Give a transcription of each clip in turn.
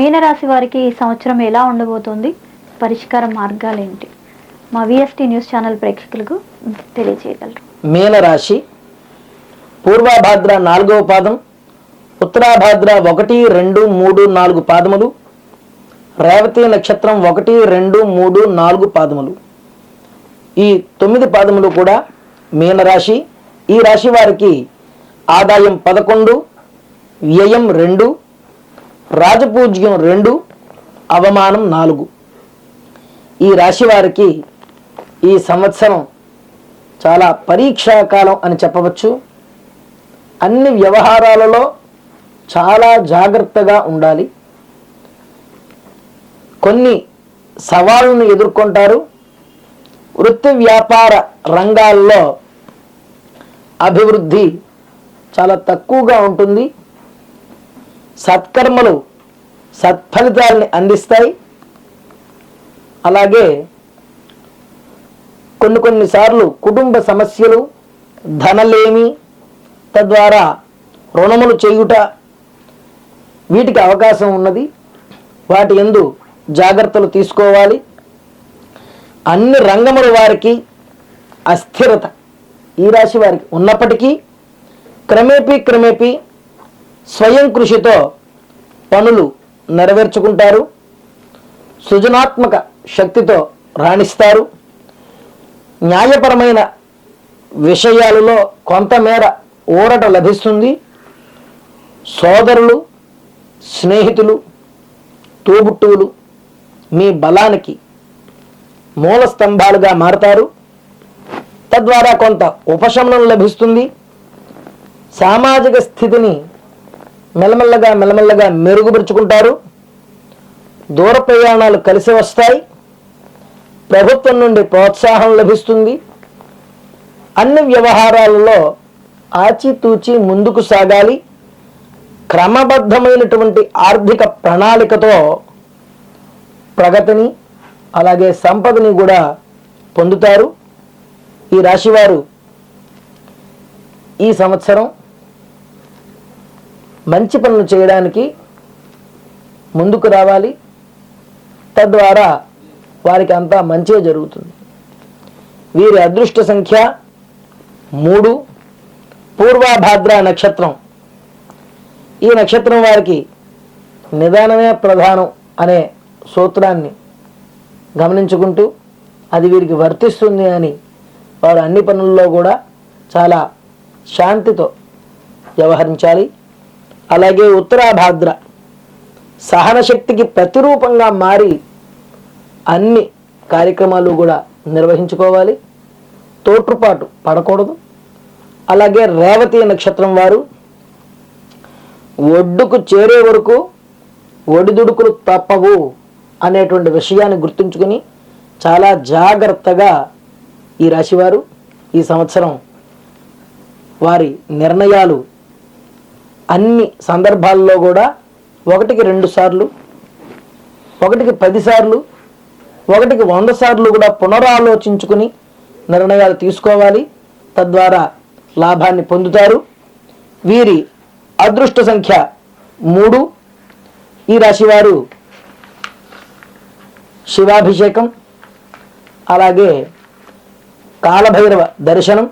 మీనరాశి వారికి ఈ సంవత్సరం ఎలా ఉండబోతోంది, పరిష్కార మార్గాలు ఏంటి, మా విఎస్టీ న్యూస్ ఛానల్ ప్రేక్షకులకు తెలియజేయగలరు? మీనరాశి పూర్వాభాద్ర 4వ పాదం, ఉత్తరాభాద్ర 1, 2, 3, 4 పాదములు, రేవతి నక్షత్రం 1, 2, 3, 4 పాదములు. ఈ 9 పాదములు కూడా మీనరాశి. ఈ రాశి వారికి ఆదాయం 11, వ్యయం 2, రాజపూజ్యం 2, అవమానం 4. ఈ రాశి వారికి ఈ సంవత్సరం చాలా పరీక్షాకాలం అని చెప్పవచ్చు. అన్ని వ్యవహారాలలో చాలా జాగ్రత్తగా ఉండాలి. కొన్ని సవాళ్ళను ఎదుర్కొంటారు. వృత్తి వ్యాపార రంగాల్లో అభివృద్ధి చాలా తక్కువగా ఉంటుంది. సత్కర్మలు సత్ఫలితాలని అందిస్తాయి. అలాగే కొన్నిసార్లు కుటుంబ సమస్యలు, ధనలేమి, తద్వారా రుణములు చేయుట, వీటికి అవకాశం ఉన్నది. వాటి యందు జాగ్రత్తలు తీసుకోవాలి. అన్ని రంగముల వారికి అస్థిరత ఈ రాశి వారికి ఉన్నప్పటికీ క్రమేపీ స్వయం కృషితో పనులు నెరవేర్చుకుంటారు. సృజనాత్మక శక్తితో రాణిస్తారు. న్యాయపరమైన విషయాలలో కొంతమేర ఊరట లభిస్తుంది. సోదరులు, స్నేహితులు, తోబుట్టువులు మీ బలానికి మూల స్తంభాలుగా మారతారు. తద్వారా కొంత ఉపశమనం లభిస్తుంది. సామాజిక స్థితిని మెల్లమెల్లగా మెరుగుపరుచుకుంటారు. దూర ప్రయాణాలు కలిసి వస్తాయి. ప్రభుత్వం నుండి ప్రోత్సాహం లభిస్తుంది. అన్ని వ్యవహారాలలో ఆచితూచి ముందుకు సాగాలి. క్రమబద్ధమైనటువంటి ఆర్థిక ప్రణాళికతో ప్రగతిని అలాగే సంపదని కూడా పొందుతారు. ఈ రాశివారు ఈ సంవత్సరం మంచి పనులు చేయడానికి ముందుకు రావాలి. తద్వారా వారికి అంతా మంచే జరుగుతుంది. వీరి అదృష్ట సంఖ్య 3. పూర్వాభాద్ర నక్షత్రం. ఈ నక్షత్రం వారికి నిదానమే ప్రధానం అనే సూత్రాన్ని గమనించుకుంటూ అది వీరికి వర్తిస్తుంది అని వారు అన్ని పనుల్లో కూడా చాలా శాంతితో వ్యవహరించాలి. అలాగే ఉత్తరాభాద్ర సహనశక్తికి ప్రతిరూపంగా మారి అన్ని కార్యక్రమాలు కూడా నిర్వహించుకోవాలి. తోట్రుపాటు పడకూడదు. అలాగే రేవతి నక్షత్రం వారు ఒడ్డుకు చేరే వరకు ఒడిదుడుకులు తప్పవు అనేటువంటి విషయాన్ని గుర్తుంచుకుని చాలా జాగ్రత్తగా ఈ రాశివారు ఈ సంవత్సరం వారి నిర్ణయాలు అన్ని సందర్భాల్లో కూడా 1కి 2 సార్లు, 1కి 10 సార్లు, 1కి 100 సార్లు కూడా పునరాలోచించుకుని నిర్ణయాలు తీసుకోవాలి. తద్వారా లాభాన్ని పొందుతారు. వీరి అదృష్ట సంఖ్య 3. ఈ రాశివారు శివాభిషేకం, అలాగే కాలభైరవ దర్శనం,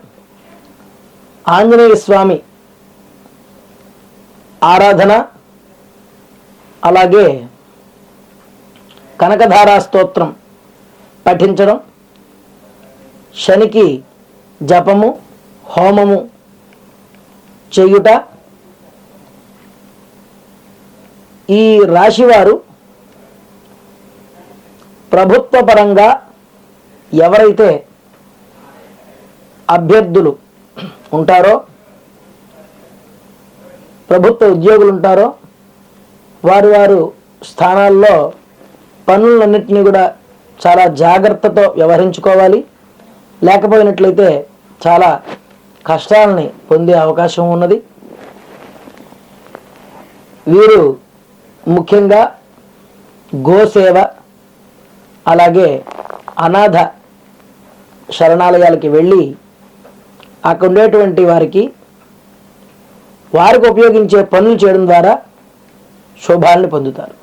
ఆంజనేయ స్వామి ఆరాధన, అలాగే కనకధారా స్తోత్రం పఠించడం, శనికి జపము, హోమము చేయుట. ఈ రాశివారు ప్రభుత్వ పరంగా ఎవరైతే అభ్యర్థులు ఉంటారో, ప్రభుత్వ ఉద్యోగులు ఉంటారో వారు స్థానాల్లో పనులన్నింటినీ కూడా చాలా జాగ్రత్తతో వ్యవహరించుకోవాలి. లేకపోయినట్లయితే చాలా కష్టాలని పొందే అవకాశం ఉన్నది. వీరు ముఖ్యంగా గోసేవ, అలాగే అనాథ శరణాలయాలకి వెళ్ళి అక్కడ ఉండేటువంటి వారికి ఉపయోగించే పనులు చేయడం ద్వారా శుభాలను పొందుతారు.